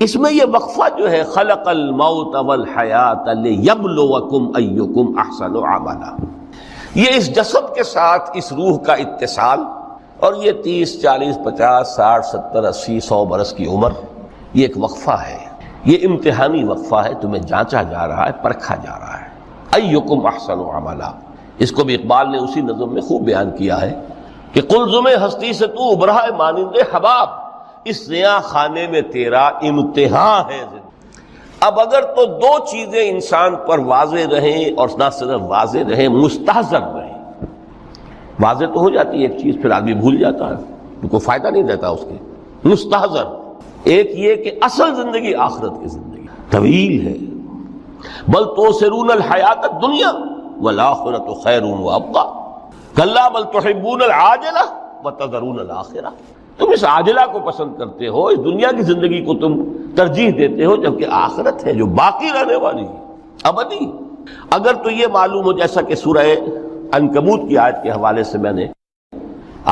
اس میں یہ وقفہ جو ہے خلق الموت والحیات لیبلوکم ایکم احسن عملا، یہ اس جسد کے ساتھ اس روح کا اتصال، اور یہ 30 40 50 60 70 80 100 برس کی عمر، یہ ایک وقفہ ہے، یہ امتحانی وقفہ ہے، تمہیں جانچا جا رہا ہے، پرکھا جا رہا ہے۔ ایکم احسن عملا، اس کو بھی اقبال نے اسی نظم میں خوب بیان کیا ہے کہ قلزم ہستی سے تو ابھرا ہے مانند حباب، اس زیاں خانے میں تیرا امتحان ہے۔ اب اگر تو دو چیزیں انسان پر واضح رہیں، اور نہ صرف واضح رہیں، مستحضر رہیں۔ واضح تو ہو جاتی ہے ایک چیز، پھر آدمی بھول جاتا ہے، تو کوئی فائدہ نہیں دیتا اس کے۔ مستحضر ایک یہ کہ اصل زندگی آخرت کی زندگی طویل ہے، بل توسرون الحیات الدنیا والآخرۃ خیر وابقیٰ کلا بل تحبون العاجلہ وتذرون الآخرہ، تم اس عاجلہ کو پسند کرتے ہو، اس دنیا کی زندگی کو تم ترجیح دیتے ہو، جبکہ آخرت ہے جو باقی رہنے والی ہے، ابدی۔ اگر تو یہ معلوم ہو، جیسا کہ سورہ عنکبوت کی آیت کے حوالے سے میں نے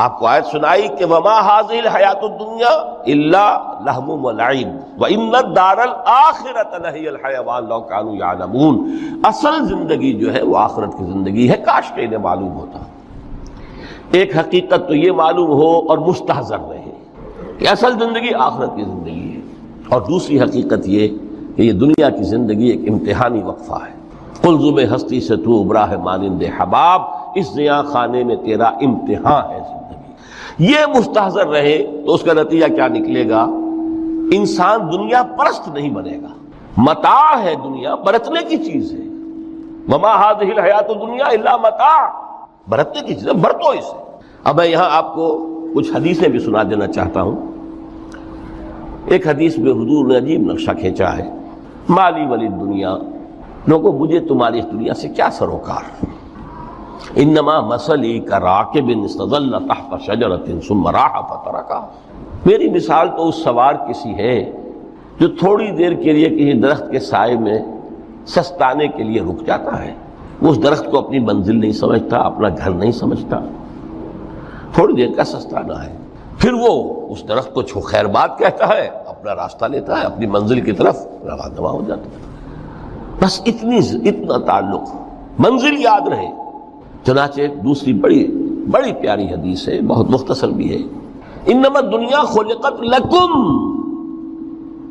آپ کو آیت سنائی کہ وما هذه الحیات الدنیا الا لہو ولعب وان الدار الاخرۃ لہی الحیوان لو کانوا یعلمون، اصل زندگی جو ہے وہ آخرت کی زندگی ہے، کاش کہ انہیں معلوم ہوتا۔ ایک حقیقت تو یہ معلوم ہو اور مستحضر رہے کہ اصل زندگی آخرت کی زندگی ہے، اور دوسری حقیقت یہ کہ یہ دنیا کی زندگی ایک امتحانی وقفہ ہے۔ قلزم ہستی سے تو ابھرا ہے مانند حباب، اس زیاں خانے میں تیرا امتحان ہے زندگی۔ یہ مستحضر رہے تو اس کا نتیجہ کیا نکلے گا؟ انسان دنیا پرست نہیں بنے گا، متاع ہے دنیا، برتنے کی چیز ہے۔ وما هذه الحیات الدنیا الا متاع، برتنے کی چیز ہے، برتو اسے۔ اب میں یہاں آپ کو کچھ حدیثیں بھی سنا دینا چاہتا ہوں۔ ایک حدیث میں حضور نے عجیب نقشہ کھینچا ہے، مالی ولی دنیا، لوگوں مجھے تمہاری اس دنیا سے کیا سروکار، انما مثلی کراکب استظل تحت شجرۃ ثم راح فترکها، میری مثال تو اس سوار کسی ہے جو تھوڑی دیر کے لیے کسی درخت کے سائے میں سستانے کے لیے رک جاتا ہے، وہ اس درخت کو اپنی منزل نہیں سمجھتا، اپنا گھر نہیں سمجھتا، تھوڑی دیر کا سستانا ہے، پھر وہ اس درخت کو خیر بات کہتا ہے، اپنا راستہ لیتا ہے، اپنی منزل کی طرف روانہ ہو جاتا ہے۔ بس اتنا تعلق، منزل یاد رہے۔ چنانچہ دوسری بڑی پیاری حدیث ہے، بہت مختصر بھی ہے، انما الدنیا خلقت لکم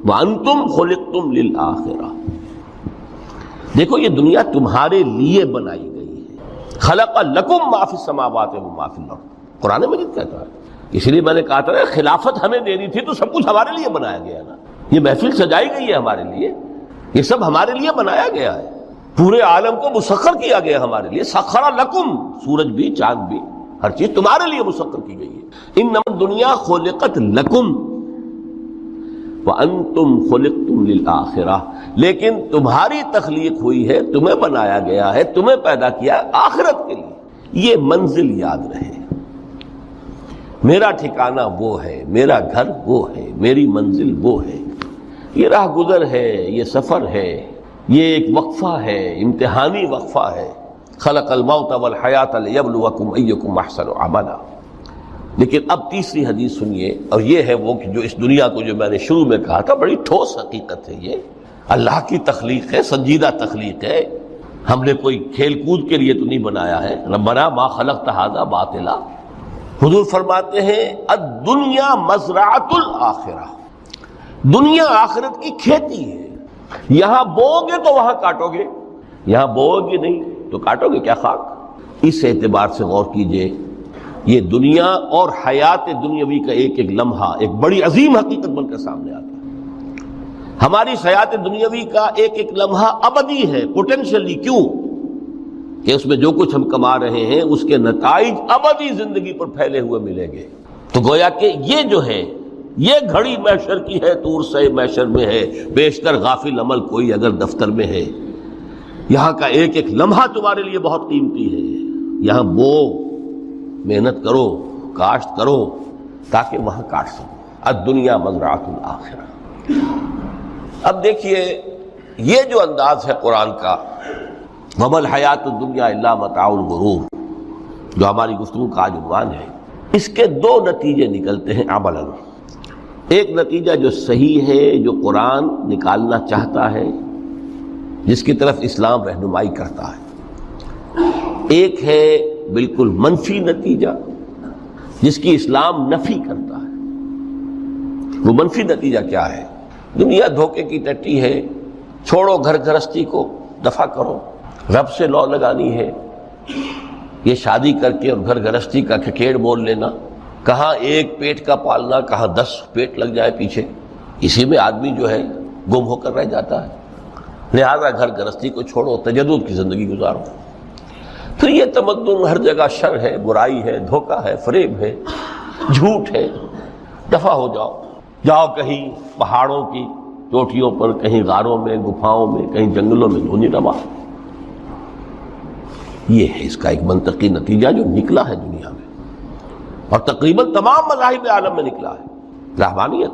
وانتم خلقتم للآخرہ، دیکھو یہ دنیا تمہارے لیے بنائی گئی ہے، خلق لکم ما فی السماوات و ما فی الارض، قرآن مجید کہتا ہے۔ اس لیے میں نے کہا تھا خلافت ہمیں دینی تھی تو سب کچھ ہمارے لیے بنایا گیا نا، یہ محفل سجائی گئی ہے ہمارے لیے، یہ سب ہمارے لیے بنایا گیا ہے، پورے عالم کو مسخر کیا گیا ہمارے لیے، سخر لکم، سورج بھی چاند بھی ہر چیز تمہارے لیے مسخر کی گئی ہے۔ انما الدنیا خلقت لکم وانتم خلقتم للآخرہ، لیکن تمہاری تخلیق ہوئی ہے، تمہیں بنایا گیا ہے، تمہیں پیدا کیا آخرت کے لیے۔ یہ منزل یاد رہے، میرا ٹھکانہ وہ ہے، میرا گھر وہ ہے، میری منزل وہ ہے، یہ راہ گزر ہے، یہ سفر ہے، یہ ایک وقفہ ہے، امتحانی وقفہ ہے۔ خلق الموت والحیات لیبلوکم ایکم احسن عملا۔ لیکن اب تیسری حدیث سنیے، اور یہ ہے وہ کہ جو اس دنیا کو، جو میں نے شروع میں کہا تھا، بڑی ٹھوس حقیقت ہے، یہ اللہ کی تخلیق ہے، سنجیدہ تخلیق ہے، ہم نے کوئی کھیل کود کے لیے تو نہیں بنایا ہے۔ ربنا ما خلقت ھذا باطلا، حضور فرماتے ہیں الدنیا مزرعۃ الآخرہ، دنیا آخرت کی کھیتی ہے، یہاں بوؤ گے تو وہاں کاٹو گے، یہاں بوؤ گے نہیں تو کاٹو گے کیا خاک۔ اس اعتبار سے غور کیجئے، یہ دنیا اور حیات دنیاوی کا ایک ایک لمحہ ایک بڑی عظیم حقیقت بن کر سامنے آتا ہے۔ ہماری حیات دنیاوی کا ایک ایک لمحہ ابدی ہے، پوٹینشلی، کیوں کہ اس میں جو کچھ ہم کما رہے ہیں اس کے نتائج ابدی زندگی پر پھیلے ہوئے ملیں گے۔ تو گویا کہ یہ جو ہے، یہ گھڑی محشر کی ہے، طور سے محشر میں ہے، بیشتر غافل عمل کوئی اگر دفتر میں ہے، یہاں کا ایک ایک لمحہ تمہارے لیے بہت قیمتی ہے، یہاں بو، محنت کرو، کاشت کرو تاکہ وہاں کاٹ سکو۔ الدنیا مزرعۃ الآخرہ۔ اب دیکھیے یہ جو انداز ہے قرآن کا، وما الحیات الدنیا الا متاع الغرور، جو ہماری گفتگو کا عنوان ہے، اس کے دو نتیجے نکلتے ہیں عملاً۔ ایک نتیجہ جو صحیح ہے، جو قرآن نکالنا چاہتا ہے، جس کی طرف اسلام رہنمائی کرتا ہے، ایک ہے بالکل منفی نتیجہ جس کی اسلام نفی کرتا ہے۔ وہ منفی نتیجہ کیا ہے؟ دنیا دھوکے کی ٹٹی ہے، چھوڑو گھر گھرستی کو، دفع کرو، رب سے لو لگانی ہے۔ یہ شادی کر کے اور گھر گھرستی کا کھکیڑ بول لینا، کہاں ایک پیٹ کا پالنا، کہاں 10 پیٹ لگ جائے پیچھے، اسی میں آدمی جو ہے گم ہو کر رہ جاتا ہے۔ لہذا گھر گھرستی کو چھوڑو، تجدد کی زندگی گزارو۔ پھر یہ تمدن ہر جگہ شر ہے، برائی ہے، دھوکہ ہے، فریب ہے، جھوٹ ہے، دفع ہو جاؤ۔ جاؤ کہیں پہاڑوں کی چوٹیوں پر، کہیں غاروں میں، گپھاؤں میں، کہیں جنگلوں میں دھونی روا۔ یہ ہے اس کا ایک منطقی نتیجہ جو نکلا ہے دنیا میں، اور تقریباً تمام مذاہب عالم میں نکلا ہے۔ رہبانیت،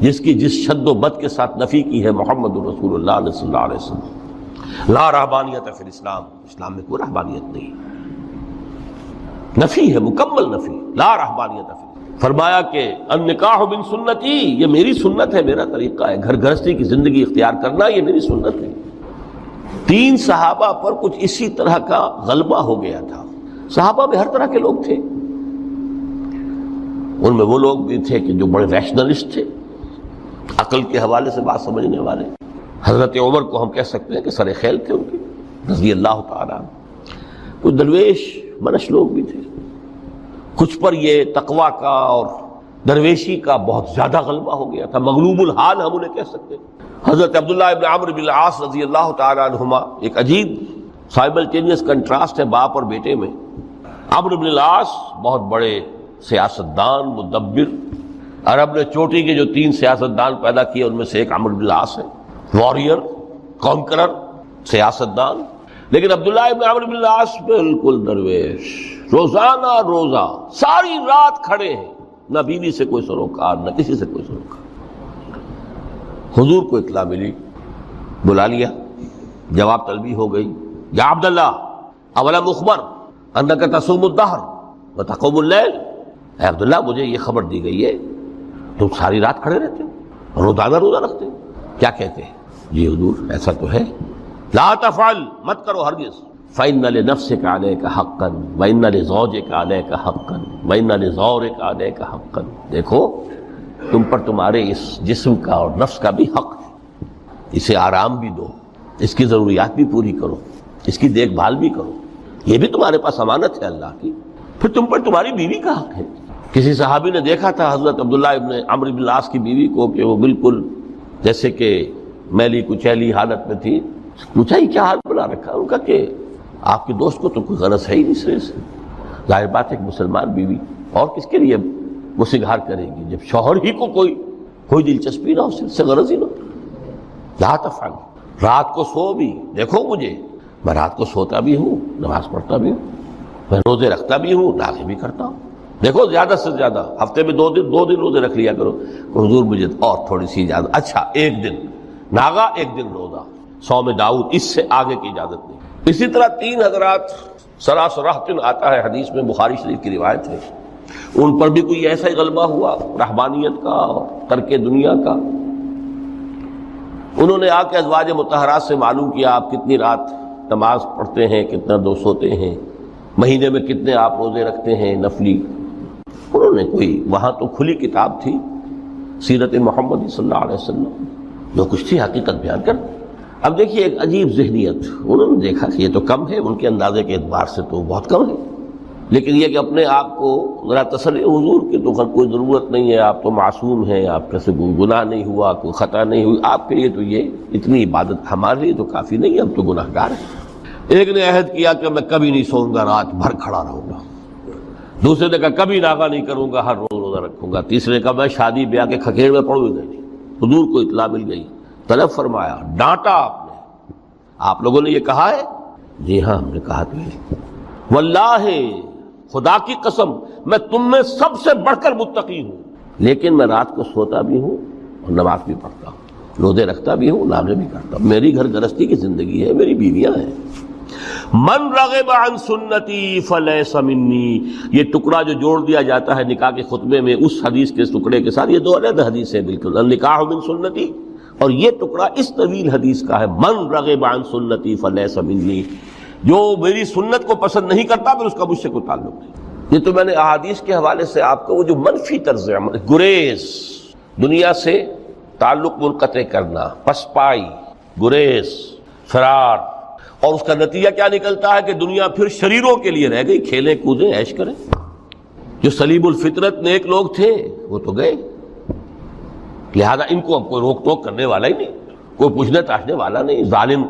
جس کی جس شد و بد کے ساتھ نفی کی ہے محمد رسول اللہ صلی اللہ علیہ وسلم، لا رہبانیت فی الاسلام، اسلام میں کوئی رہبانیت نہیں، نفی ہے، مکمل نفی، لا رہبانیت فی۔ فرمایا کہ النکاح من سنتی، یہ میری سنت ہے، میرا طریقہ ہے، گھر گھرستی کی زندگی اختیار کرنا یہ میری سنت ہے۔ 3 صحابہ پر کچھ اسی طرح کا غلبہ ہو گیا تھا۔ صحابہ میں ہر طرح کے لوگ تھے، ان میں وہ لوگ بھی تھے کہ جو بڑے ریشنلسٹ تھے، عقل کے حوالے سے بات سمجھنے والے۔ حضرت عمر کو ہم کہہ سکتے ہیں کہ سر خیل تھے ان کی، رضی اللہ تعالیٰ۔ کچھ درویش منش لوگ بھی تھے، کچھ پر یہ تقویٰ کا اور درویشی کا بہت زیادہ غلبہ ہو گیا تھا، مغلوب الحال ہم انہیں کہہ سکتے ہیں۔ حضرت عبداللہ ابن عمرو بن العاص رضی اللہ تعالیٰ عنہما، ایک عجیب سائملٹینیس کنٹراسٹ ہے باپ اور بیٹے میں۔ عمرو بن العاص بہت بڑے سیاستدان، مدبر، عرب نے چوٹی کے جو 3 سیاستدان پیدا کیے ان میں سے ایک عمرو بن العاص ہے، واریر، کانکرر، سیاستدان۔ لیکن عبداللہ ابن عمرو بن العاص بالکل درویش، روزانہ روزہ ساری رات کھڑے ہیں، نہ بیوی سے کوئی سروکار، نہ کسی سے کوئی سروکار۔ حضور کو اطلاع ملی، بلا لیا، جواب طلبی ہو گئی، یا عبداللہ اولم اخبر انک تصوم الدہر وتقوم اللیل، اے عبداللہ مجھے یہ خبر دی گئی ہے تم ساری رات کھڑے رہتے ہو، روزانہ روزہ رکھتے ہو۔ کیا کہتے ہیں؟ جی حضور ایسا تو ہے۔ لا تفعل، مت کرو ہرگز۔ فإن لنفسك عليك حقا وإن لزوجك عليك حقا وإن لزورك عليك حقا، دیکھو تم پر تمہارے اس جسم کا اور نفس کا بھی حق ہے، اسے آرام بھی دو، اس کی ضروریات بھی پوری کرو، اس کی دیکھ بھال بھی کرو، یہ بھی تمہارے پاس امانت ہے اللہ کی۔ پھر تم پر تمہاری بیوی کا حق ہے۔ کسی صحابی نے دیکھا تھا حضرت عبداللہ ابن عمرو بن العاص کی بیوی کو کہ وہ بالکل جیسے کہ میلی کچیلی حالت میں تھی۔ پوچھا یہ کیا حال بنا رکھا؟ ان کا کہ آپ کے دوست کو تو کوئی غرض ہے ہی نہیں سرے سے، ظاہر بات ہے کہ مسلمان بیوی اور کس کے لیے وہ سنگھار کرے گی جب شوہر ہی کو کوئی دلچسپی نہ ہو، اس سے غرض ہی نہ ہو۔ لا تفعل، رات کو سو بھی، دیکھو مجھے میں رات کو سوتا بھی ہوں، نماز پڑھتا بھی ہوں، میں روزے رکھتا بھی ہوں، ناغے بھی کرتا ہوں، دیکھو زیادہ سے زیادہ ہفتے میں 2 دن روزے رکھ لیا کرو۔ حضور مجھے اور تھوڑی سی اجازت، اچھا 1 دن ناغا 1 دن روزہ، صوم داؤد، اس سے آگے کی اجازت نہیں۔ اسی طرح 3 حضرات سراسراہتن آتا ہے حدیث میں، بخاری شریف کی روایت ہے، ان پر بھی کوئی ایسا ہی غلبہ ہوا رہبانیت کا اور ترک دنیا کا۔ انہوں نے آ کے ازواج مطہرات سے معلوم کیا آپ کتنی رات نماز پڑھتے ہیں، کتنا دو سوتے ہیں، مہینے میں کتنے آپ روزے رکھتے ہیں نفلی۔ انہوں نے کوئی، وہاں تو کھلی کتاب تھی سیرت محمد صلی اللہ علیہ وسلم، جو کچھ تھی حقیقت بیان کر۔ اب دیکھیے ایک عجیب ذہنیت، انہوں نے دیکھا کہ یہ تو کم ہے، ان کے اندازے کے اعتبار سے تو بہت کم ہے، لیکن یہ کہ اپنے آپ کو ذرا تسلی، حضور کی تو کوئی ضرورت نہیں ہے، آپ تو معصوم ہیں، آپ کا سے کوئی گناہ نہیں ہوا، کوئی خطا نہیں ہوئی، آپ کے لیے تو یہ اتنی عبادت ہمارے لیے تو کافی نہیں ہے، ہم تو گناہ گار ہیں۔ ایک نے عہد کیا کہ میں کبھی نہیں سوؤں گا، رات بھر کھڑا رہوں گا۔ دوسرے نے کہا کبھی ناغا نہیں کروں گا، ہر روز روزہ رکھوں گا۔ تیسرے نے کہا میں شادی بیاہ کے کھکیڑ میں پڑوں گا نہیں۔ حضور کو اطلاع مل گئی، طلب فرمایا، ڈانٹا آپ نے، آپ لوگوں نے یہ کہا ہے؟ جی ہاں ہم نے کہا تو ہے۔ واللہ، خدا کی قسم میں تم میں سب سے بڑھ کر متقی ہوں، لیکن میں رات کو سوتا بھی ہوں اور نماز بھی پڑھتا ہوں، روزے رکھتا بھی ہوں، ناغے بھی کرتا ہوں، میری گھر گرستی کی زندگی ہے، میری بیویاں ہیں۔ من رغب عن سنتی فلیس منی، یہ ٹکڑا جو جوڑ دیا جاتا ہے نکاح کے خطبے میں اس حدیث کے ٹکڑے کے ساتھ، یہ دو علیحدہ حدیث ہے بالکل، النکاح من سنتی، اور یہ ٹکڑا اس طویل حدیث کا ہے، من رغب عن سنتی فلیس منی، جو میری سنت کو پسند نہیں کرتا پھر اس کا مجھ سے کوئی تعلق نہیں۔ یہ تو میں نے احادیث کے حوالے سے آپ کو وہ جو منفی طرز عمل، گریز، دنیا سے تعلق منقطع کرنا، پسپائی، گریز، فرار، اور اس کا نتیجہ کیا نکلتا ہے کہ دنیا پھر شریروں کے لیے رہ گئی، کھیلیں کودیں عیش کریں۔ جو سلیم الفطرت نیک لوگ تھے وہ تو گئے، لہذا ان کو اب کوئی روک ٹوک کرنے والا ہی نہیں، کوئی پوچھنے تاشنے والا نہیں، ظالم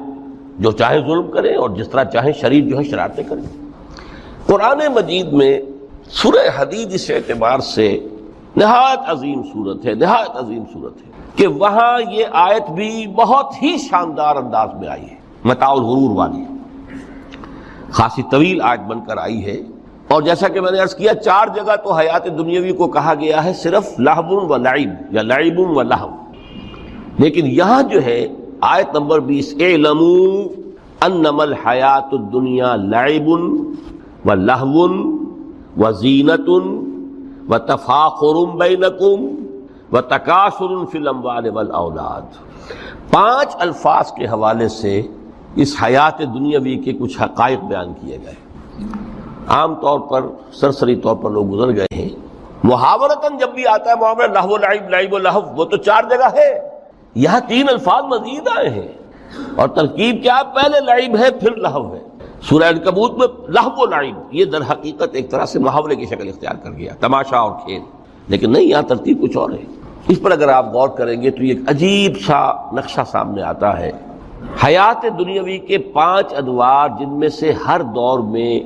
جو چاہے ظلم کریں اور جس طرح چاہیں شریر جو ہے شرارتیں کریں۔ قرآن مجید میں سورہ حدید اس اعتبار سے نہایت عظیم صورت ہے، نہایت عظیم صورت ہے کہ وہاں یہ آیت بھی بہت ہی شاندار انداز میں آئی ہے، متاع الغرور والی، خاصی طویل آیت بن کر آئی ہے، اور جیسا کہ میں نے عرض کیا 4 جگہ تو حیات دنیاوی کو کہا گیا ہے صرف لہو و لعب یا لعب و لہو، لیکن یہاں جو ہے آیت نمبر 20، اعلموا انما الحیات الدنیا لعب و لہو و زینۃ و تفاخر بینکم و تکاثر فی الاموال والاولاد، 5 الفاظ کے حوالے سے اس حیات دنیاوی کے کچھ حقائق بیان کیے گئے۔ عام طور پر سرسری طور پر لوگ گزر گئے ہیں، محاورتاً جب بھی آتا ہے معاملہ لہو لعب، لعب و لہو، وہ تو 4 جگہ ہے، یہاں 3 الفاظ مزید آئے ہیں، اور ترکیب کیا، پہلے لعب ہے پھر لہو ہے۔ سورہ عنکبوت میں لہو و لعب یہ در حقیقت ایک طرح سے محاورے کی شکل اختیار کر گیا، تماشا اور کھیل، لیکن نہیں، یہاں ترتیب کچھ اور ہے۔ اس پر اگر آپ غور کریں گے تو یہ ایک عجیب سا نقشہ سامنے آتا ہے، حیات دنیاوی کے 5 ادوار، جن میں سے ہر دور میں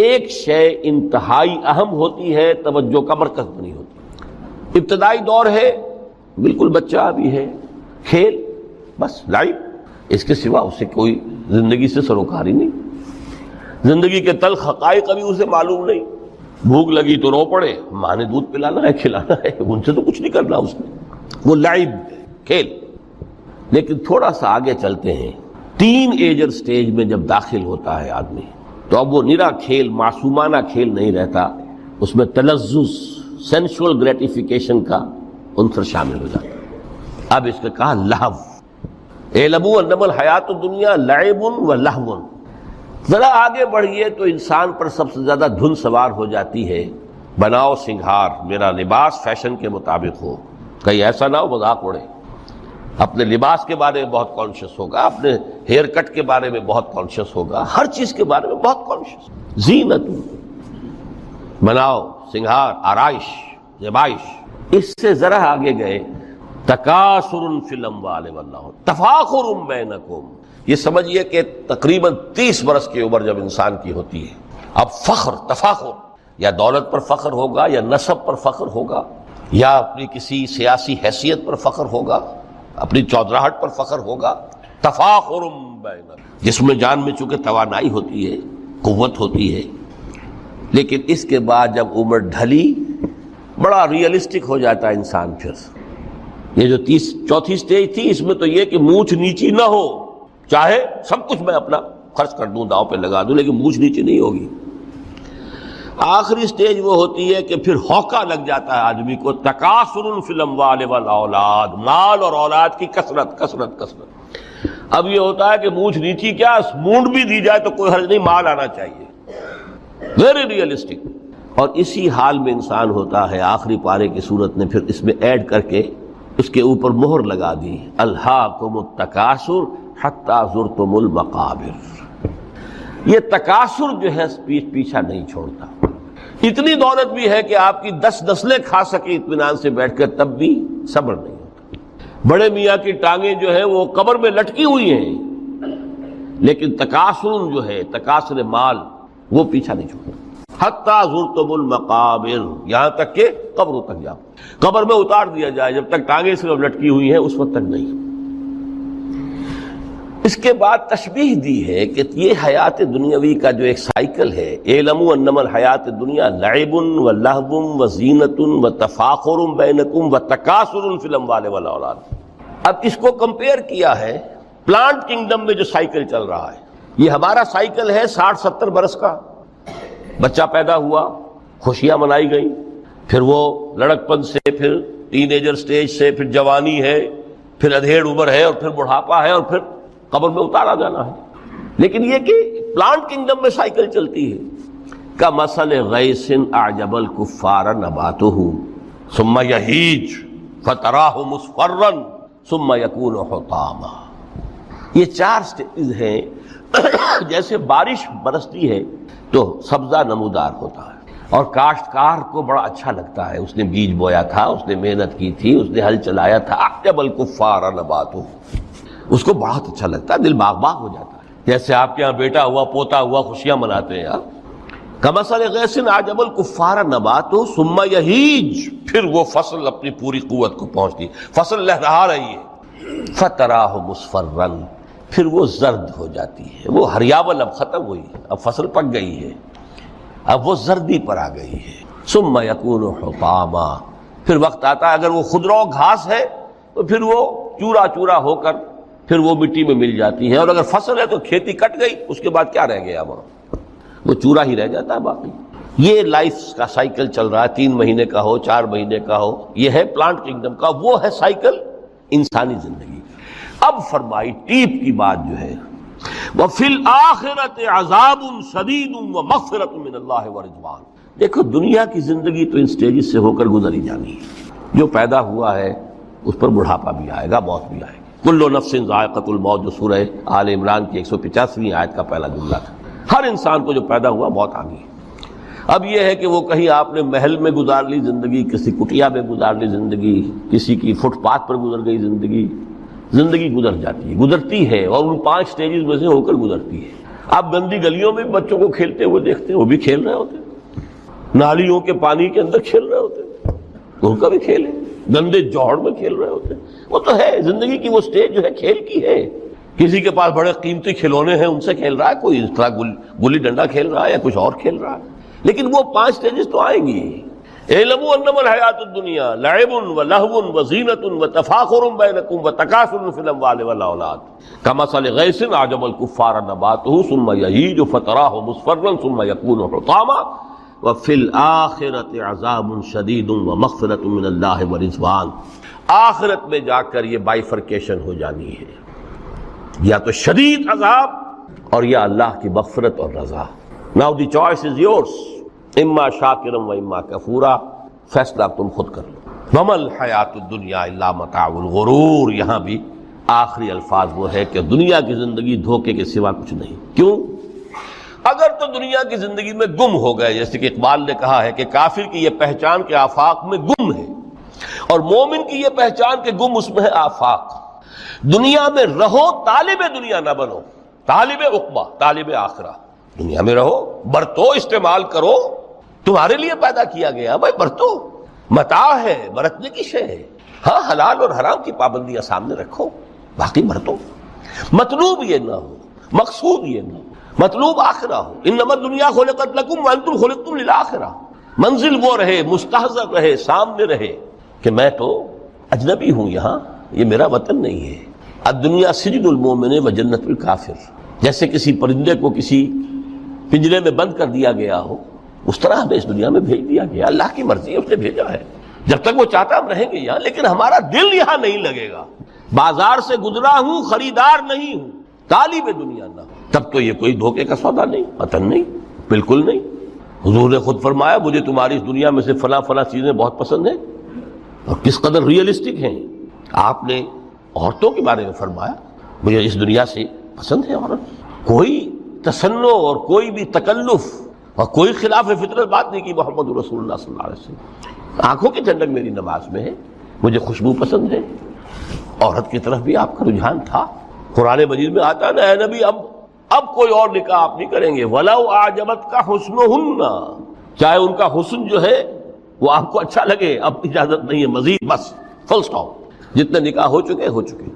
ایک شے انتہائی اہم ہوتی ہے، توجہ کا مرکز بنی ہوتی ہے۔ ابتدائی دور ہے، بالکل بچہ بھی ہے، کھیل، بس لعب، اس کے سوا اسے کوئی زندگی سے سروکار ہی نہیں، زندگی کے تلخ حقائق ابھی اسے معلوم نہیں، بھوک لگی تو رو پڑے، ماں نے دودھ پلانا ہے، کھلانا ہے، ان سے تو کچھ نہیں کرنا اس نے، وہ لعب، کھیل۔ لیکن تھوڑا سا آگے چلتے ہیں، 3 ایجر سٹیج میں جب داخل ہوتا ہے آدمی تو اب وہ نرا کھیل، معصومانہ کھیل نہیں رہتا، اس میں تلذذ، سینشول گریٹیفیکیشن کا عنصر شامل ہو جاتا ہے۔ اب اس کا کہا لہو، اعلموا انما الحیات الدنیا لعب و لہو۔ ذرا آگے بڑھیے تو انسان پر سب سے زیادہ دھن سوار ہو جاتی ہے، بناؤ سنگھار، میرا لباس فیشن کے مطابق ہو، کہیں ایسا نہ ہو مذاق اڑے، اپنے لباس کے بارے میں بہت کانشیس ہوگا، اپنے ہیئر کٹ کے بارے میں بہت کانشیس ہوگا، ہر چیز کے بارے میں بہت کانشیس، زینت، بناؤ سنگھار، آرائش، زیبائش۔ اس سے ذرا آگے گئے، تکاثر فی الاموال واللہو، تفاخر بینکم، یہ سمجھیے کہ تقریباً 30 برس کی عمر جب انسان کی ہوتی ہے، اب فخر، تفاخر، یا دولت پر فخر ہوگا، یا نسب پر فخر ہوگا، یا اپنی کسی سیاسی حیثیت پر فخر ہوگا، اپنی چودراہٹ پر فخر ہوگا، تفاخر بینکم، جس میں جان میں چونکہ توانائی ہوتی ہے، قوت ہوتی ہے، لیکن اس کے بعد جب عمر ڈھلی بڑا ریئلسٹک ہو جاتا ہے انسان۔ پھر یہ جو 4تھی سٹیج تھی، اس میں تو یہ کہ مونچھ نیچی نہ ہو، چاہے سب کچھ میں اپنا خرچ کر دوں، داؤ پہ لگا دوں، لیکن مونچھ نیچی نہیں ہوگی۔ آخری سٹیج وہ ہوتی ہے کہ پھر ہوکا لگ جاتا ہے آدمی کو، تکاثر فی الاموال والاولاد، مال اور اولاد کی کثرت کثرت کثرت۔ اب یہ ہوتا ہے کہ مونچھ نیچی کیا، مونڈ بھی دی جائے تو کوئی حرج نہیں، مال آنا چاہیے، ویری ریئلسٹک۔ اور اسی حال میں انسان ہوتا ہے، آخری پارے کی صورت نے پھر اس میں ایڈ کر کے اس کے اوپر مہر لگا دی، الہاکم التکاثر حتی زرتم المقابر۔ یہ تکاثر جو ہے پیچھا نہیں چھوڑتا، اتنی دولت بھی ہے کہ آپ کی 10 نسلیں کھا سکیں اطمینان سے بیٹھ کر، تب بھی صبر نہیں ہوتا۔ بڑے میاں کی ٹانگیں جو ہے وہ قبر میں لٹکی ہوئی ہیں، لیکن تکاثر جو ہے، تکاثر مال، وہ پیچھا نہیں چھوڑتا، حتی زرتم المقابر، یہاں تک کہ قبروں تک جاؤ، قبر میں اتار دیا جائے، جب تک ٹانگیں صرف لٹکی ہوئی ہیں اس وقت تک نہیں۔ اس کے بعد تشبیہ دی ہے کہ یہ حیات دنیاوی کا جو ایک سائیکل ہے، اعلموا انما الحیات الدنیا لعب و لہو و زینۃ و تفاخر بینکم و تکاثر فی الاموال والاولاد۔ اب اس کو کمپیئر کیا ہے پلانٹ کنگڈم میں جو سائیکل چل رہا ہے، یہ ہمارا سائیکل ہے 60-70 برس کا. بچہ پیدا ہوا، خوشیاں منائی گئیں، پھر وہ لڑکپن سے، پھر ٹین ایجر سٹیج سے، پھر جوانی ہے، پھر ادھیڑ عمر ہے، اور پھر بڑھاپا ہے، اور پھر قبر میں اتارا جانا ہے. لیکن یہ کہ پلانٹ کنگڈم میں سائیکل چلتی ہے. کمثل غیث اعجب الکفار نباتہ ثم یہیج فتراہ مصفرا ثم یکون حطاما. یہ 4 سٹیجز ہیں. جیسے بارش برستی ہے تو سبزہ نمودار ہوتا ہے، اور کاشتکار کو بڑا اچھا لگتا ہے. اس نے بیج بویا تھا، اس نے محنت کی تھی، اس نے ہل چلایا تھا. اعجب الکفار نباتہ، اس کو بہت اچھا لگتا ہے، دل باغ باغ ہو جاتا ہے. جیسے آپ کے یہاں بیٹا ہوا، پوتا ہوا، خوشیاں مناتے ہیں آپ. کمثل غیث اعجب الکفار نباتہ ثم یہیج، پھر وہ فصل اپنی پوری قوت کو پہنچتی، فصل لہرا رہی ہے. فتراہ مصفرا، پھر وہ زرد ہو جاتی ہے. وہ ہریاول اب ختم ہوئی ہے، اب فصل پک گئی ہے، اب وہ زردی پر آ گئی ہے. ثم یکون حطاما، پھر وقت آتا ہے اگر وہ خضرو گھاس ہے تو پھر وہ چورا چورا ہو کر پھر وہ مٹی میں مل جاتی ہے. اور اگر فصل ہے تو کھیتی کٹ گئی، اس کے بعد کیا رہ گیا؟ وہ چورا ہی رہ جاتا ہے باقی. یہ لائف کا سائیکل چل رہا ہے، 3 مہینے کا ہو، 4 مہینے کا ہو. یہ ہے پلانٹ کنگڈم کا، وہ ہے سائیکل انسانی زندگی. اب فرمائی ٹیپ کی بات جو ہے، وَفِي الْآخِرَةِ عَذَابٌ شَدِيدٌ وَمَغْفِرَةٌ مِّنَ اللَّهِ وَرِضْوَانٌ. دیکھو دنیا کی زندگی تو ان سٹیجز سے ہو کر گزر ہی جانی ہے. جو پیدا ہوا ہے اس پر بڑھاپا بھی آئے گا، موت بھی آئے گی. کل نفس ذائقۃ الموت، جو سورہ آل عمران کی 185ویں آیت کا پہلا جملہ تھا. ہر انسان کو جو پیدا ہوا موت آ گئی. اب یہ ہے کہ وہ کہیں آپ نے محل میں گزار لی زندگی، کسی کٹیا میں گزار لی زندگی، کسی کی فٹ پاتھ پر گزر گئی زندگی. زندگی گزر جاتی ہے، گزرتی ہے، اور ان 5 سٹیجز میں سے ہو کر گزرتی ہے. آپ گندی گلیوں میں بچوں کو کھیلتے ہوئے دیکھتے ہیں، وہ بھی کھیل رہے ہوتے ہیں. نالیوں کے پانی کے اندر کھیل رہے ہوتے ہیں، ان کا بھی کھیل ہے. گندے جوہڑ میں کھیل رہے ہوتے ہیں. وہ تو ہے زندگی کی، وہ سٹیج جو ہے کھیل کی ہے. کسی کے پاس بڑے قیمتی کھلونے ہیں، ان سے کھیل رہا ہے، کوئی اس طرح گلی ڈنڈا کھیل رہا ہے یا کچھ اور کھیل رہا ہے. لیکن وہ 5 سٹیجز تو آئیں گی. اعلموا انما الحیات الدنیا لعب ولہو وزینۃ وتفاخر بینکم وتکاثر فی الاموال والاولاد کمثل غیث اعجب الکفار نباتہ ثم یہیج فتراہ مصفرا ثم یکون حطاما وفی الآخرۃ عذاب شدید ومغفرۃ من اللہ ورضوان. آخرت میں جا کر یہ بائیفرکیشن ہو جانی ہے، یا تو شدید عذاب اور یا اللہ کی مغفرت اور رضا. Now the choice is yours، اما شاکرا و اما کفورا. فیصلہ تم خود کر لو. وما الحیات الدنیا الا متاع الغرور. یہاں بھی آخری الفاظ وہ ہے کہ دنیا کی زندگی دھوکے کے سوا کچھ نہیں. کیوں؟ اگر تو دنیا کی زندگی میں گم ہو گئے، جیسے کہ اقبال نے کہا ہے کہ کافر کی یہ پہچان کے آفاق میں گم ہے، اور مومن کی یہ پہچان کہ گم اس میں ہے آفاق. دنیا میں رہو، طالب دنیا نہ بنو، طالب عقبہ، طالب آخرہ. دنیا میں رہو، برتو، استعمال کرو، تمہارے لیے پیدا کیا گیا بھائی، برتو، متاع ہے، برتنے کی شے ہے. ہاں حلال اور حرام کی پابندیاں سامنے رکھو، باقی برتو. مطلوب یہ نہ ہو، مقصود یہ نہ ہو، مطلوب آخرہ ہو. انما الدنیا خلقت لکم وانتم خلقتم للآخرہ. منزل وہ رہے، مستحضر رہے، سامنے رہے کہ میں تو اجنبی ہوں، یہاں یہ میرا وطن نہیں ہے. الدنیا سجن المومن و جنت الکافر. جیسے کسی پرندے کو کسی پنجرے میں بند کر دیا گیا ہو، اس طرح ہمیں اس دنیا میں بھیج دیا گیا. اللہ کی مرضی ہے، اس نے بھیجا ہے. جب تک وہ چاہتا ہم رہیں گے یہاں، لیکن ہمارا دل یہاں نہیں لگے گا. بازار سے گزرا ہوں، خریدار نہیں ہوں، طالب دنیا نہ ہوں، تب تو یہ کوئی دھوکے کا سودا نہیں، وطن نہیں، بالکل نہیں. حضور نے خود فرمایا مجھے تمہاری اس دنیا میں سے فلاں فلاں چیزیں بہت پسند ہیں، اور کس قدر ریئلسٹک ہیں. آپ نے عورتوں کے بارے میں فرمایا مجھے اس دنیا سے پسند ہے عورت. کوئی تصنع اور کوئی بھی تکلف اور کوئی خلاف فطرت بات نہیں کی محمد رسول اللہ صلی اللہ علیہ وسلم. آنکھوں کی ٹھنڈک میری نماز میں ہے، مجھے خوشبو پسند ہے. عورت کی طرف بھی آپ کا رجحان تھا. قرآن مجید میں آتا ہے نا، اے نبی اب کوئی اور نکاح آپ نہیں کریں گے. وَلَوْ أَعْجَبَتْكَ حُسْنُهُنَّ. چاہے ان کا حسن جو ہے وہ آپ کو اچھا لگے، اب اجازت نہیں ہے مزید، بس فل سٹاپ. جتنے نکاح ہو چکے ہو چکے.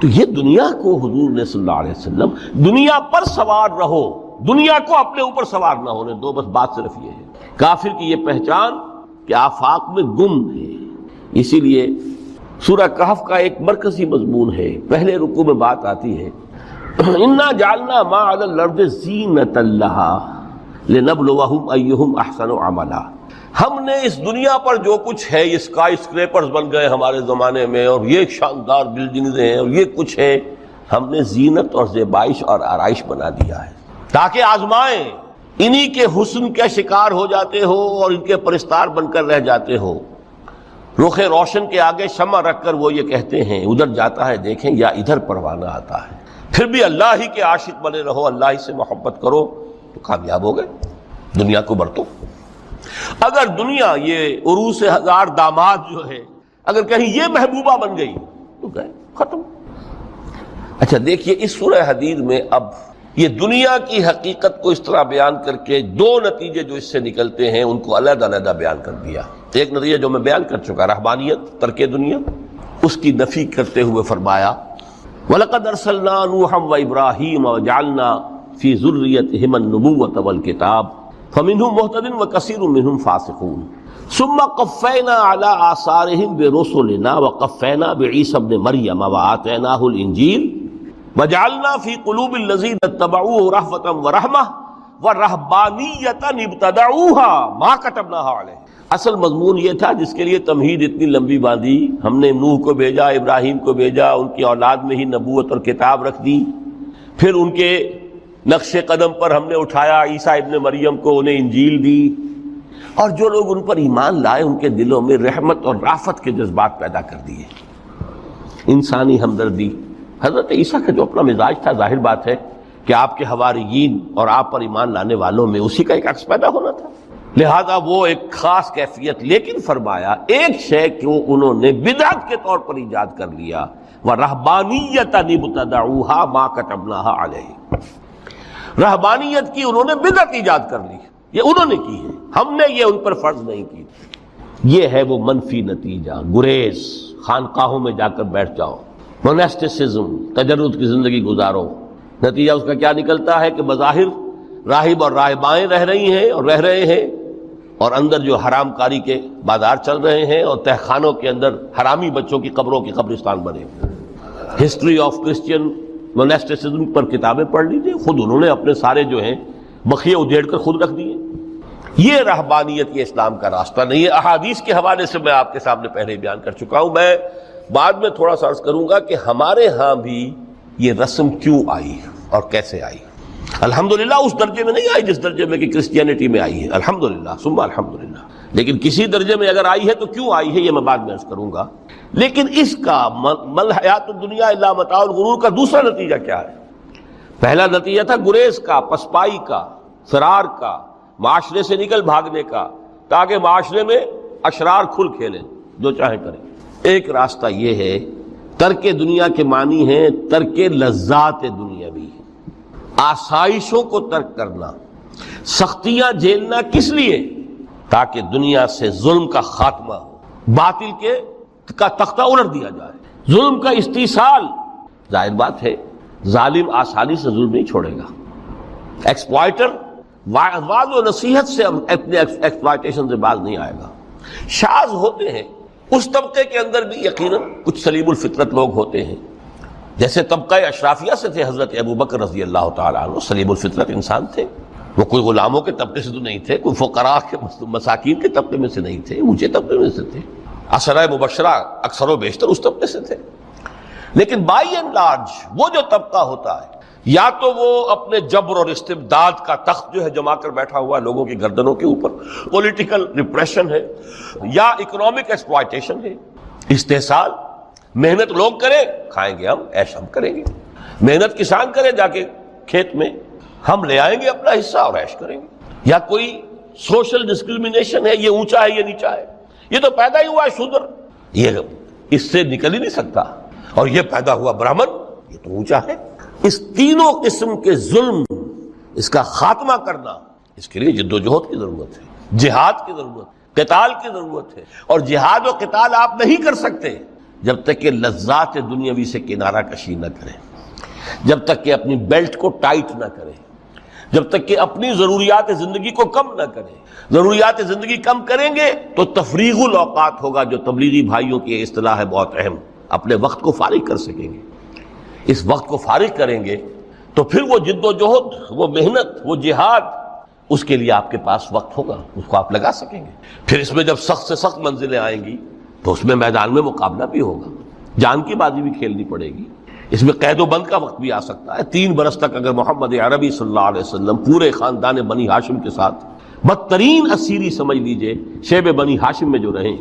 تو یہ دنیا کو حضور نے صلی اللہ علیہ وسلم دنیا پر سوار رہو، دنیا کو اپنے اوپر سوار نہ ہونے دو. بس بات صرف یہ ہے. کافر کی یہ پہچان کہ آفاق میں گم ہے. اسی لیے سورہ کہف کا ایک مرکزی مضمون ہے، پہلے رکوع میں بات آتی ہے انا جعلنا ما علی الارض زینۃ لها لنبلوہم ایہم احسن عملا، ہم نے اس دنیا پر جو کچھ ہے، یہ اسکائی اسکریپرز بن گئے ہمارے زمانے میں، اور یہ شاندار بلڈنگز ہیں، اور یہ کچھ ہے، ہم نے زینت اور زیبائش اور آرائش بنا دیا ہے تاکہ آزمائیں، انہی کے حسن کا شکار ہو جاتے ہو اور ان کے پرستار بن کر رہ جاتے ہو۔ رخ روشن کے آگے شمع رکھ کر وہ یہ کہتے ہیں ادھر جاتا ہے دیکھیں یا ادھر پروانہ آتا ہے، پھر بھی اللہ ہی کے عاشق بنے رہو، اللہ ہی سے محبت کرو تو کامیاب ہو گئے، دنیا کو برتو۔ اگر دنیا یہ عروس ہزار داماد جو ہے اگر کہیں یہ محبوبہ بن گئی تو گئے، ختم۔ اچھا دیکھیے اس سورہ حدید میں اب یہ دنیا کی حقیقت کو اس طرح بیان کر کے دو نتیجے جو اس سے نکلتے ہیں ان کو علیحدہ علیحدہ بیان کر دیا۔ ایک نتیجہ جو میں بیان کر چکا، رہبانیت، ترک دنیا، اس کی نفی کرتے ہوئے فرمایا وَلَقَدْ أَرْسَلْنَا نُوحًا وَإِبْرَاهِيمَ وَجَعَلْنَا فِي ذُرِّيَّتِهِمَا النُّبُوَّةَ وَالْكِتَابَ فَمِنْهُمْ مُهْتَدٍ وَكَثِيرٌ مِّنْهُمْ فَاسِقُونَ ثُمَّ قَفَّيْنَا عَلَىٰ آثَارِهِمْ بِرُسُلِنَا وَقَفَّيْنَا بِعِيسَى ابْنِ مَرْيَمَ وَآتَيْنَاهُ الْإِنجِيلَ وَجَعَلْنَا فِي قُلُوبِ الَّذِينَ اتَّبَعُوهُ رَأْفَةً وَرَحْمَةً وَرَهْبَانِيَّةً ابْتَدَعُوهَا مَا كَتَبْنَاهَا عَلَيْهِمْ۔ اصل مضمون یہ تھا جس کے لیے تمہید اتنی لمبی باندھی، ہم نے نوح کو بھیجا، ابراہیم کو بھیجا، ان کی اولاد میں ہی نبوت اور کتاب رکھ دی، پھر ان کے نقش قدم پر ہم نے اٹھایا عیسیٰ ابن مریم کو، انہیں انجیل دی، اور جو لوگ ان پر ایمان لائے ان کے دلوں میں رحمت اور رافت کے جذبات پیدا کر دیے، انسانی ہمدردی۔ حضرت عیسیٰ کا جو اپنا مزاج تھا، ظاہر بات ہے کہ آپ کے حواریین اور آپ پر ایمان لانے والوں میں اسی کا ایک عکس پیدا ہونا تھا، لہذا وہ ایک خاص کیفیت، لیکن فرمایا ایک شے کو انہوں نے بدعت کے طور پر ایجاد کر لیا، وَرَهْبَانِيَّةً ابْتَدَعُوهَا مَا كَتَبْنَاهَا عَلَيْهِمْ، رہبانیت کی انہوں نے بدعت ایجاد کر لی، یہ انہوں نے کی ہے، ہم نے یہ ان پر فرض نہیں کی۔ یہ ہے وہ منفی نتیجہ، گریز، خانقاہوں میں جا کر بیٹھ جاؤ، موناسٹسزم، تجرد کی زندگی گزارو، نتیجہ اس کا کیا نکلتا ہے کہ بظاہر راہب اور راہبائیں رہ رہی ہیں اور رہ رہے ہیں، اور اندر جو حرام کاری کے بازار چل رہے ہیں، اور تہخانوں کے اندر حرامی بچوں کی قبروں کے قبرستان بنے۔ ہسٹری آف کرسچین موناسٹسزم پر کتابیں پڑھ لیجیے، خود انہوں نے اپنے سارے جو ہیں بخیے ادھیڑ کر خود رکھ دیے۔ یہ رہبانیت، یہ اسلام کا راستہ نہیں ہے۔ احادیث کے حوالے سے میں آپ کے سامنے پہلے بیان کر چکا ہوں، میں بعد میں تھوڑا سا عرض کروں گا کہ ہمارے ہاں بھی یہ رسم کیوں آئی اور کیسے آئی۔ الحمدللہ اس درجے میں نہیں آئی جس درجے میں کہ کرسچینٹی میں آئی ہے، الحمدللہ ثم الحمدللہ، لیکن کسی درجے میں اگر آئی ہے تو کیوں آئی ہے یہ میں بعد میں عرض کروں گا۔ لیکن اس کا مل حیات الدنیا الا متاع الغرور کا دوسرا نتیجہ کیا ہے؟ پہلا نتیجہ تھا گریز کا، پسپائی کا، فرار کا، معاشرے سے نکل بھاگنے کا، تاکہ معاشرے میں اشرار کھل کھیلیں، جو چاہیں کریں۔ ایک راستہ یہ ہے، ترک دنیا کے معنی ہیں ترک لذات دنیاوی، آسائشوں کو ترک کرنا، سختیاں جھیلنا، کس لیے؟ تاکہ دنیا سے ظلم کا خاتمہ ہو، باطل کا تختہ الٹ دیا جائے، ظلم کا استیصال۔ ظاہر بات ہے ظالم آسانی سے ظلم نہیں چھوڑے گا، ایکسپلائٹر وعظ و نصیحت سے اپنے ایکسپلائٹیشن سے باز نہیں آئے گا۔ شاذ ہوتے ہیں اس طبقے کے اندر بھی یقیناً کچھ سلیم الفطرت لوگ ہوتے ہیں، جیسے طبقہ اشرافیہ سے تھے حضرت ابو بکر رضی اللہ تعالیٰ عنہ، سلیم الفطرت انسان تھے، وہ کوئی غلاموں کے طبقے سے تو نہیں تھے، کوئی فقراء کے مساکین کے طبقے میں سے نہیں تھے، اونچے طبقے میں سے تھے، عشرہ مبشرہ اکثر و بیشتر اس طبقے سے تھے۔ لیکن بائی اینڈ لارج وہ جو طبقہ ہوتا ہے، یا تو وہ اپنے جبر اور استبداد کا تخت جو ہے جما کر بیٹھا ہوا ہے لوگوں کی گردنوں کے اوپر، پولیٹیکل ریپریشن ہے، یا اکنامک ایکسپلائٹیشن ہے، استحصال۔ محنت لوگ کریں، کھائیں گے ہم، عیش ہم کریں گے، محنت کسان کرے جا کے کھیت میں، ہم لے آئیں گے اپنا حصہ اور عیش کریں گے۔ یا کوئی سوشل ڈسکریمنیشن ہے، یہ اونچا ہے یہ نیچا ہے، یہ تو پیدا ہی ہوا ہے شودر، یہ اس سے نکل ہی نہیں سکتا، اور یہ پیدا ہوا برہمن، یہ تو اونچا ہے۔ اس تینوں قسم کے ظلم، اس کا خاتمہ کرنا، اس کے لیے جد و جہد کی ضرورت ہے، جہاد کی ضرورت ہے، قتال کی ضرورت ہے، اور جہاد و قتال آپ نہیں کر سکتے جب تک کہ لذات دنیاوی سے کنارہ کشی نہ کریں، جب تک کہ اپنی بیلٹ کو ٹائٹ نہ کریں، جب تک کہ اپنی ضروریات زندگی کو کم نہ کریں۔ ضروریات زندگی کم کریں گے تو تفریغ الاوقات ہوگا، جو تبلیغی بھائیوں کی اصطلاح ہے بہت اہم، اپنے وقت کو فارغ کر سکیں گے۔ اس وقت کو فارغ کریں گے تو پھر وہ جد و جہد، وہ محنت، وہ جہاد، اس کے لیے آپ کے پاس وقت ہوگا، اس کو آپ لگا سکیں گے۔ پھر اس میں جب سخت سے سخت منزلیں آئیں گی تو اس میں میدان میں مقابلہ بھی ہوگا، جان کی بازی بھی کھیلنی پڑے گی، اس میں قید و بند کا وقت بھی آ سکتا ہے۔ 3 برس تک اگر محمد عربی صلی اللہ علیہ وسلم پورے خاندان بنی ہاشم کے ساتھ بدترین اسیری سمجھ لیجئے شیب بنی ہاشم میں جو رہیں،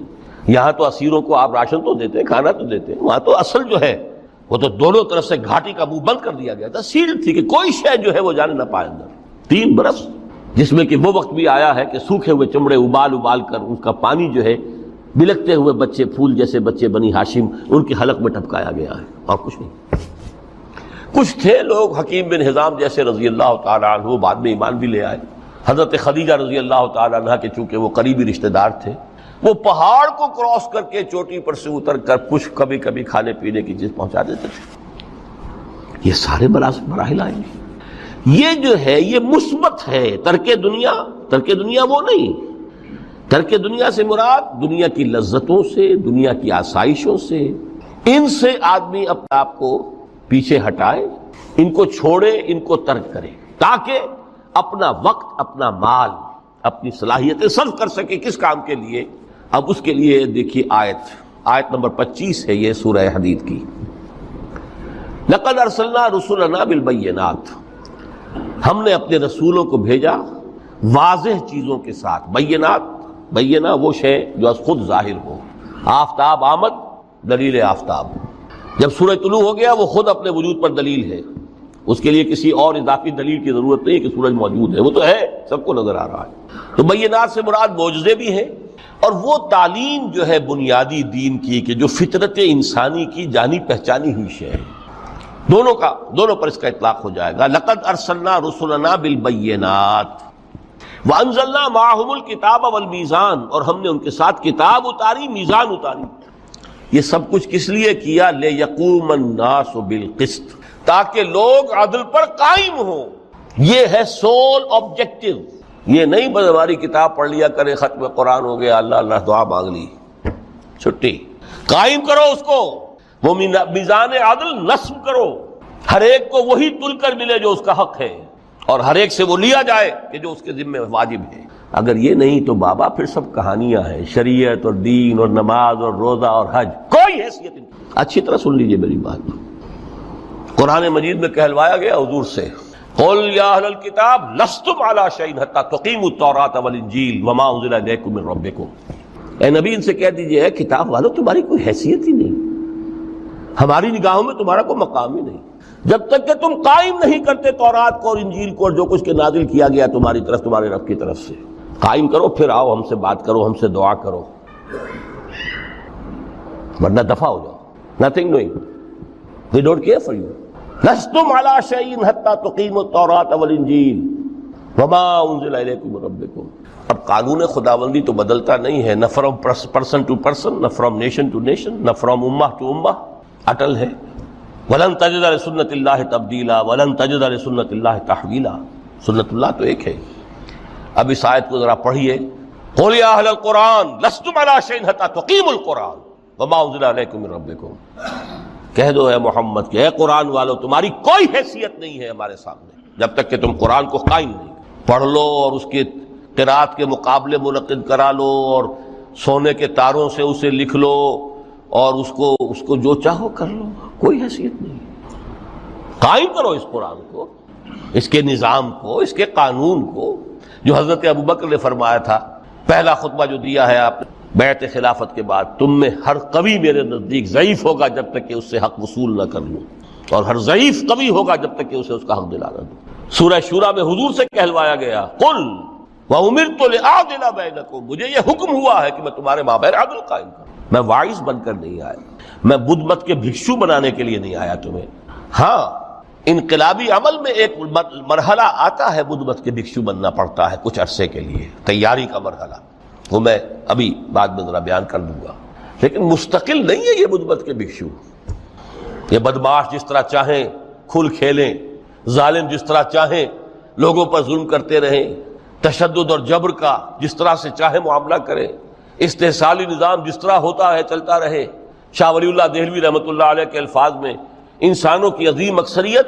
یہاں تو اسیروں کو آپ راشن تو دیتے ہیں، کھانا تو دیتے ہیں، وہاں تو اصل جو ہے وہ تو دونوں طرف سے گھاٹی کا منہ بند کر دیا گیا تھا، سیل تھی کہ کوئی شے جو ہے وہ جانے نہ پائے اندر۔ 3 برس، جس میں کہ وہ وقت بھی آیا ہے کہ سوکھے ہوئے چمڑے ابال ابال کر ان کا پانی جو ہے بلکتے ہوئے بچے، پھول جیسے بچے بنی ہاشم، ان کے حلق میں ٹپکایا گیا ہے، اور کچھ نہیں۔ کچھ تھے لوگ حکیم بن حزام جیسے رضی اللہ تعالیٰ عنہ، بعد میں ایمان بھی لے آئے۔ حضرت خدیجہ رضی اللہ تعالیٰ عنہ کے چونکہ وہ قریبی رشتہ دار تھے، وہ پہاڑ کو کراس کر کے چوٹی پر سے اتر کر کچھ کبھی کبھی کھانے پینے کی چیز پہنچا دیتے تھے۔ یہ سارے مراحل آئیں گے۔ یہ جو ہے یہ مثبت ہے، ترک دنیا وہ نہیں۔ ترک دنیا سے مراد دنیا کی لذتوں سے، دنیا کی آسائشوں سے، ان سے آدمی اپنے آپ کو پیچھے ہٹائے، ان کو چھوڑے، ان کو ترک کرے، تاکہ اپنا وقت، اپنا مال، اپنی صلاحیتیں صرف کر سکے کس کام کے لیے۔ اب اس کے لیے دیکھیے آیت نمبر 25 ہے یہ سورہ حدید کی۔ لقد ارسلنا رسلنا بالبینات، ہم نے اپنے رسولوں کو بھیجا واضح چیزوں کے ساتھ۔ بینہ وہ شے جو از خود ظاہر ہو۔ آفتاب آمد، دلیل آفتاب۔ جب سورج طلوع ہو گیا وہ خود اپنے وجود پر دلیل ہے، اس کے لیے کسی اور اضافی دلیل کی ضرورت نہیں ہے کہ سورج موجود ہے، وہ تو ہے، سب کو نظر آ رہا ہے۔ تو بینات سے مراد معجزے بھی ہیں، اور وہ تعلیم جو ہے بنیادی دین کی کہ جو فطرت انسانی کی جانی پہچانی ہوئی شے ہے، دونوں پر اس کا اطلاق ہو جائے گا۔ لقد ارسلنا رسلنا بالبینات وانزلنا معهم الکتاب والمیزان، اور ہم نے ان کے ساتھ کتاب اتاری، میزان اتاری۔ یہ سب کچھ کس لیے کیا؟ لیقوم الناس بالقسط، تاکہ لوگ عدل پر قائم ہوں۔ یہ ہے سول آبجیکٹو۔ یہ نہیں بس ہماری کتاب پڑھ لیا کرے، ختم قرآن ہو گیا، اللہ اللہ دعا مانگ لی، چھٹی۔ قائم کرو اس کو، وہ میزان عدل نصب کرو، ہر ایک کو وہی تل کر ملے جو اس کا حق ہے، اور ہر ایک سے وہ لیا جائے کہ جو اس کے ذمہ واجب ہے۔ اگر یہ نہیں تو بابا پھر سب کہانیاں ہیں، شریعت اور دین اور نماز اور روزہ اور حج، کوئی حیثیت نہیں۔ اچھی طرح سن لیجئے میری بات، قرآن مجید میں کہلوایا گیا حضور سے، قل یا اہل الکتاب لستم علی شیء حتی تقیموا التوراۃ والانجیل وما انزل الیکم من ربکم۔ اے نبی ان سے کہہ دیجئے، ہے کتاب والو تمہاری کوئی حیثیت ہی نہیں، ہماری نگاہوں میں تمہارا کوئی مقام ہی نہیں، جب تک کہ تم قائم نہیں کرتے تورات کو اور انجیل کو اور جو کچھ کے نازل کیا گیا تمہاری طرف، تمہارے رب کی طرف سے۔ قائم کرو، پھر آؤ ہم سے بات کرو، ہم سے دعا کرو، ورنہ دفع ہو جاؤ۔ Nothing doing. They don't care for you. لستم علی شیء حتی تقیموا التوراۃ والانجیل وما انزل الیکم من ربکم۔ اب قانون خداوندی تو بدلتا نہیں ہے، نہ فرام پرسن ٹو پرسن، نہ فرام نیشن ٹو نیشن، نہ فرام امہ ٹو امہ، اٹل ہے۔ وَلَن تَجِدَ لِسُنَّتِ اللَّهِ تَبْدِيلًا وَلَن تَجِدَ لِسُنَّتِ اللَّهِ تَحْوِيلًا۔ سنت اللہ تو ایک ہے۔ اب اس آیت کو ذرا پڑھیے، قُلْ يَا أَهْلَ الْقُرْآنِ لَسْتُمْ عَلَىٰ شَيْءٍ حَتَّىٰ تُقِيمُوا الْقُرْآنَ وَمَا أُنزِلَ إِلَيْكُم مِّن رَّبِّكُمْ۔ کہہ دو اے محمد کہ اے قرآن والو تمہاری کوئی حیثیت نہیں ہے ہمارے سامنے جب تک کہ تم قرآن کو قائم نہیں پڑھ لو اور اس کے قرات کے مقابلے منعقد کرا لو اور سونے کے تاروں سے اسے لکھ لو اور اس کو جو چاہو کر لو، کوئی حیثیت نہیں۔ قائم کرو اس قرآن کو، اس کے نظام کو، اس کے قانون کو، جو حضرت ابوبکر نے فرمایا تھا، پہلا خطبہ جو دیا ہے آپ نے بیعت خلافت کے بعد، تم میں ہر قوی میرے نزدیک ضعیف ہوگا جب تک کہ اس سے حق وصول نہ کر لوں، اور ہر ضعیف قوی ہوگا جب تک کہ اسے اس کا حق دلا نہ دوں۔ سورہ شورى میں حضور سے کہلوایا گیا، قل وَأُمِرْتُ لِأَعْدِلَ بَيْنَكُمْ، مجھے یہ حکم ہوا ہے کہ میں تمہارے مابین عدل قائم کروں۔ میں واعظ بن کر نہیں آیا، میں بدھ مت کے بھکشو بنانے کے لیے نہیں آیا تمہیں۔ ہاں انقلابی عمل میں ایک مرحلہ آتا ہے، بدھ مت کے بھکشو بننا پڑتا ہے کچھ عرصے کے لیے، تیاری کا مرحلہ، وہ میں ابھی بعد میں ذرا بیان کر دوں گا، لیکن مستقل نہیں ہے یہ بدھ مت کے بھکشو۔ یہ بدماش جس طرح چاہیں کھل کھیلیں، ظالم جس طرح چاہیں لوگوں پر ظلم کرتے رہیں، تشدد اور جبر کا جس طرح سے چاہے معاملہ کریں، استحصالی نظام جس طرح ہوتا ہے چلتا رہے۔ شاہ ولی اللہ دہلوی رحمۃ اللہ علیہ کے الفاظ میں، انسانوں کی عظیم اکثریت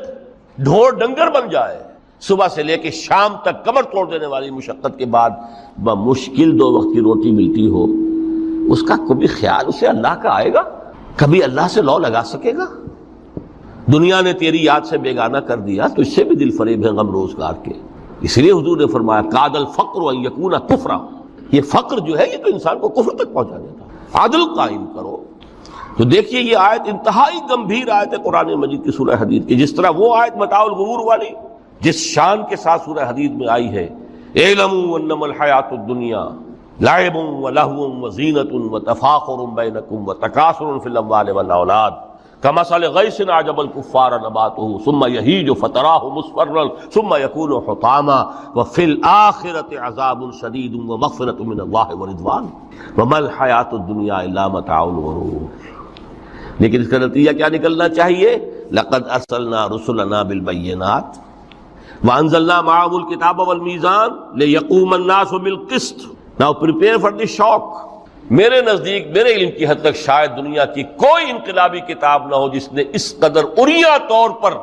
ڈھور ڈنگر بن جائے، صبح سے لے کے شام تک کمر توڑ دینے والی مشقت کے بعد بمشکل 2 وقت کی روٹی ملتی ہو، اس کا کبھی خیال اسے اللہ کا آئے گا؟ کبھی اللہ سے لو لگا سکے گا؟ دنیا نے تیری یاد سے بیگانہ کر دیا تو اس سے بھی دل فریب ہے غم روزگار کے۔ اس لیے حضور نے فرمایا کاد الفقر ان یکون کفرا، یہ فقر جو ہے یہ تو انسان کو کفر تک پہنچا دیتا ہے۔ عدل قائم کرو۔ تو دیکھیے یہ آیت انتہائی گمبھیر آیت ہے قرآن مجید کی سورہ حدید کی، جس طرح وہ آیت متاع الغرور والی جس شان کے ساتھ سورہ حدید میں آئی ہے، اعلموا انما الحیات الدنیا لعب ولہو وزینۃ وتفاخر بینکم وتکاثر فی الاموال والاولاد کمثل غیث اعجب الکفار نباتہ ثم یہیج فتراہ مصفرا ثم یکون حطاما وفی الآخرۃ عذاب شدید ومغفرۃ من اللہ ورضوان وما الحیات الدنیا الا متاع الغرور۔ لیکن اس کا نتیجہ کیا نکلنا چاہیے؟ لقد ارسلنا رسلنا بالبینات وانزلنا معهم الکتاب والمیزان لیقوم الناس بالقسط۔ Now prepare for the shock۔ میرے نزدیک، میرے علم کی حد تک شاید دنیا کی کوئی انقلابی کتاب نہ ہو جس نے اس قدر عریاں طور پر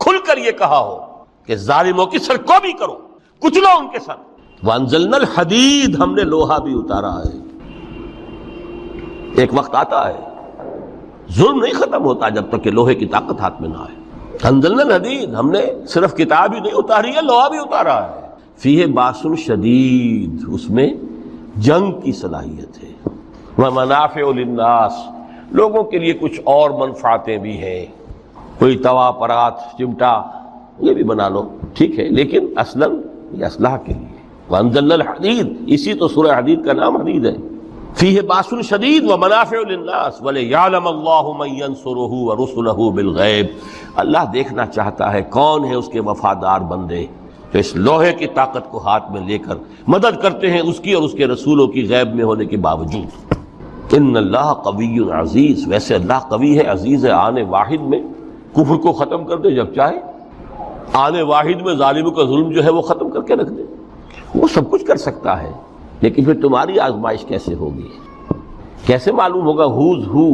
کھل کر یہ کہا ہو کہ ظالموں کی سر کو بھی کرو، کچلو ان کے سر۔ وانزلنا الحدید، ہم نے لوہا بھی اتارا ہے۔ ایک وقت آتا ہے ظلم نہیں ختم ہوتا جب تک کہ لوہے کی طاقت ہاتھ میں نہ آئے۔ انزلنا الحدید، ہم نے صرف کتاب ہی نہیں اتاری ہے، لوہا بھی اتارا ہے۔ فیہ باس شدید، اس میں جنگ کی صلاحیت ہے۔ ومنافع للناس، لوگوں کے لیے کچھ اور منفعتیں بھی ہیں، کوئی توا پرات چمٹا یہ بھی بنا لو، ٹھیک ہے، لیکن اصلاً یہ اسلحہ کے لیے۔ وانزلنا الحدید، اسی تو سورہ حدید کا نام حدید ہے۔ فیہ باس شدید ومنافع للناس ولیعلم اللہ من ینصرہ ورسلہ بالغیب۔ اللہ دیکھنا چاہتا ہے کون ہے اس کے وفادار بندے جو اس لوہے کی طاقت کو ہاتھ میں لے کر مدد کرتے ہیں اس کی اور اس کے رسولوں کی غیب میں ہونے کے باوجود۔ ان اللہ قوی عزیز، ویسے اللہ قوی ہے، عزیز ہے، آنے واحد میں کفر کو ختم کر دے جب چاہے، آنے واحد میں ظالموں کا ظلم جو ہے وہ ختم کر کے رکھ دے، وہ سب کچھ کر سکتا ہے۔ لیکن پھر تمہاری آزمائش کیسے ہوگی؟ کیسے معلوم ہوگا ہوز ہو،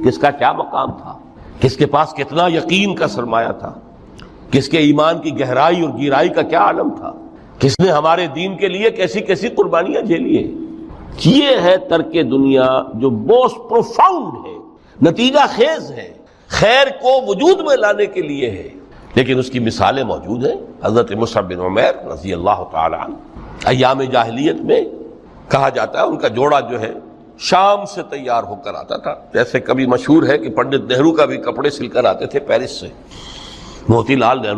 کس کا کیا مقام تھا، کس کے پاس کتنا یقین کا سرمایہ تھا، کس کے ایمان کی گہرائی اور گہرائی کا کیا عالم تھا، کس نے ہمارے دین کے لیے کیسی کیسی قربانیاں جھیلی ہیں۔ یہ ہے ترک دنیا جو موسٹ پروفاؤنڈ ہے، نتیجہ خیز ہے، خیر کو وجود میں لانے کے لیے ہے، لیکن اس کی مثالیں موجود ہیں۔ حضرت مصعب بن عمیر رضی اللہ تعالی عنہ ایام جاہلیت میں کہا جاتا ہے ان کا جوڑا جو ہے شام سے تیار ہو کر آتا تھا، جیسے کبھی مشہور ہے کہ پنڈت نہرو کا بھی کپڑے سل کر آتے تھے پیرس سے، موتی لال نہرو